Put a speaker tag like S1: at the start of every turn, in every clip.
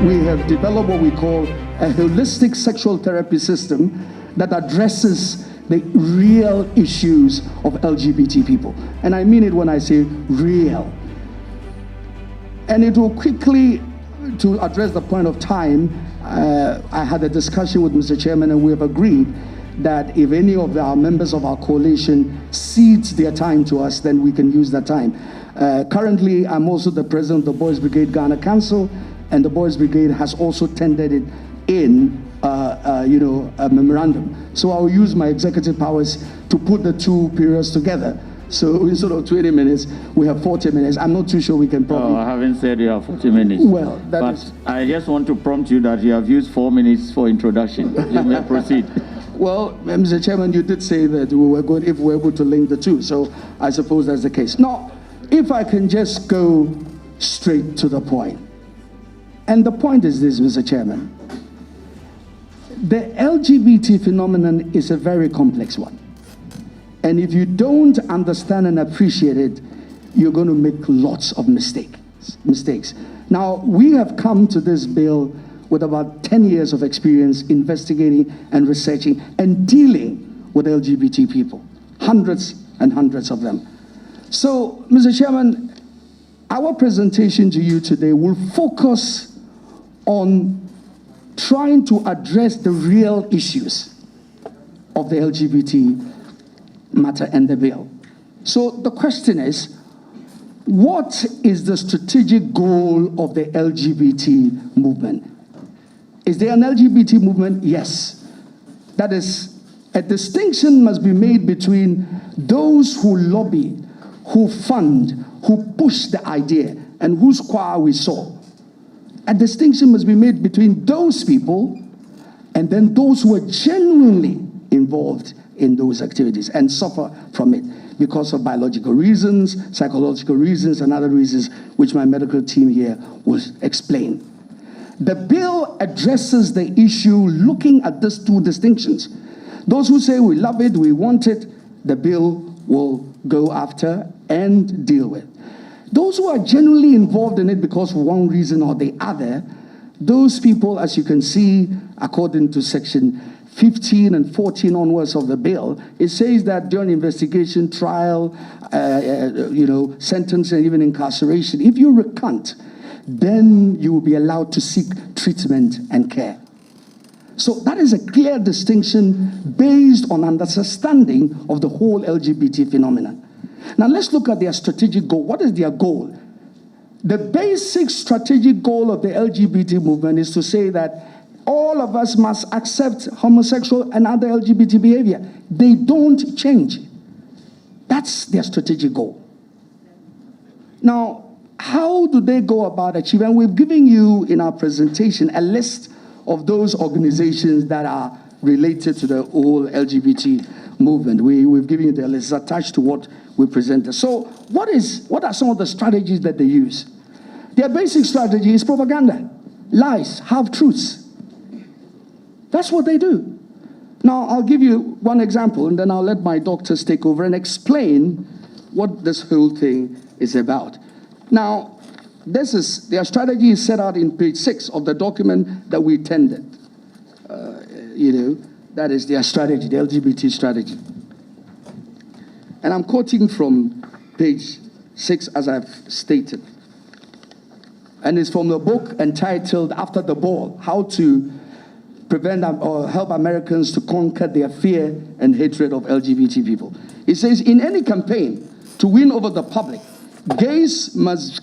S1: we have developed what we call a holistic sexual therapy system that addresses the real issues of LGBT people. And I mean it when I say real. And it will quickly, to address the point of time, I had a discussion with Mr. Chairman, and we have agreed that if any of our members of our coalition cedes their time to us, then we can use that time. Currently, I'm also the president of the Boys Brigade Ghana Council, and the Boys Brigade has also tendered it in a memorandum. So I'll use my executive powers to put the two periods together. So instead of 20 minutes, we have 40 minutes. I'm not too sure we can probably...
S2: I haven't said you have 40 minutes.
S1: Well,
S2: but I just want to prompt you that you have used 4 minutes for introduction. You may proceed.
S1: Well, Mr. Chairman, you did say that we were good if we were able to link the two. So I suppose that's the case. Now, if I can just go straight to the point. And the point is this, Mr. Chairman. The LGBT phenomenon is a very complex one. And if you don't understand and appreciate it, you're going to make lots of mistakes. Now, we have come to this bill with about 10 years of experience investigating and researching and dealing with LGBT people, hundreds and hundreds of them. So, Mr. Chairman, our presentation to you today will focus on trying to address the real issues of the LGBT matter and the bill. So the question is, what is the strategic goal of the LGBT movement? Is there an LGBT movement? Yes. That is, a distinction must be made between those who lobby, who fund, who push the idea, and whose choir we saw. A distinction must be made between those people and then those who are genuinely involved in those activities and suffer from it because of biological reasons, psychological reasons, and other reasons which my medical team here will explain. The bill addresses the issue looking at these two distinctions. Those who say we love it, we want it, the bill will go after and deal with. Those who are genuinely involved in it because for one reason or the other, those people, as you can see, according to section 15 and 14 onwards of the bill, it says that during investigation, trial, sentence, and even incarceration, if you recant, then you will be allowed to seek treatment and care. So that is a clear distinction based on understanding of the whole LGBT phenomenon. Now let's look at their strategic goal. What is their goal? The basic strategic goal of the LGBT movement is to say that all of us must accept homosexual and other LGBT behavior. They don't change. That's their strategic goal. Now, how do they go about achieving? We've given you in our presentation a list of those organizations that are related to the whole LGBT movement. We've given you the list attached to what we presented. So what are some of the strategies that they use? Their basic strategy is propaganda, lies, half-truths. That's what they do. Now, I'll give you one example, and then I'll let my doctors take over and explain what this whole thing is about. Now, their strategy is set out in page 6 of the document that we tendered. That is their strategy, the LGBT strategy. And I'm quoting from page 6 as I've stated. And it's from the book entitled After the Ball, How to Prevent or Help Americans to Conquer Their Fear and Hatred of LGBT People. It says, in any campaign to win over the public, gays must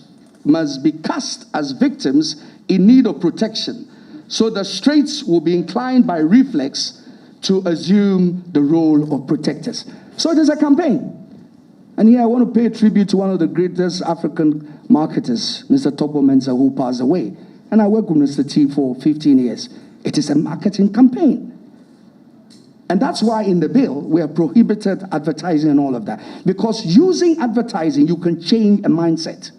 S1: be cast as victims in need of protection, so the straights will be inclined by reflex to assume the role of protectors. So it is a campaign. And here I want to pay tribute to one of the greatest African marketers, Mr. Topo Mensah, who passed away. And I worked with Mr. T for 15 years. It is a marketing campaign. And that's why in the bill, we have prohibited advertising and all of that. Because using advertising, you can change a mindset.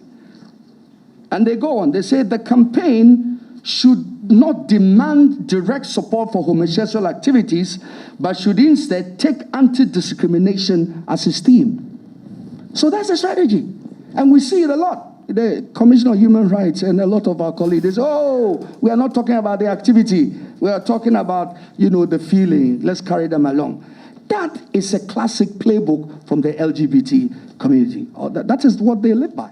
S1: And they go on, they say the campaign should not demand direct support for homosexual activities, but should instead take anti-discrimination as its theme. So that's a strategy. And we see it a lot. the Commission on Human Rights and a lot of our colleagues, they say, oh, we are not talking about the activity. We are talking about, the feeling. Let's carry them along. That is a classic playbook from the LGBT community. That is what they live by.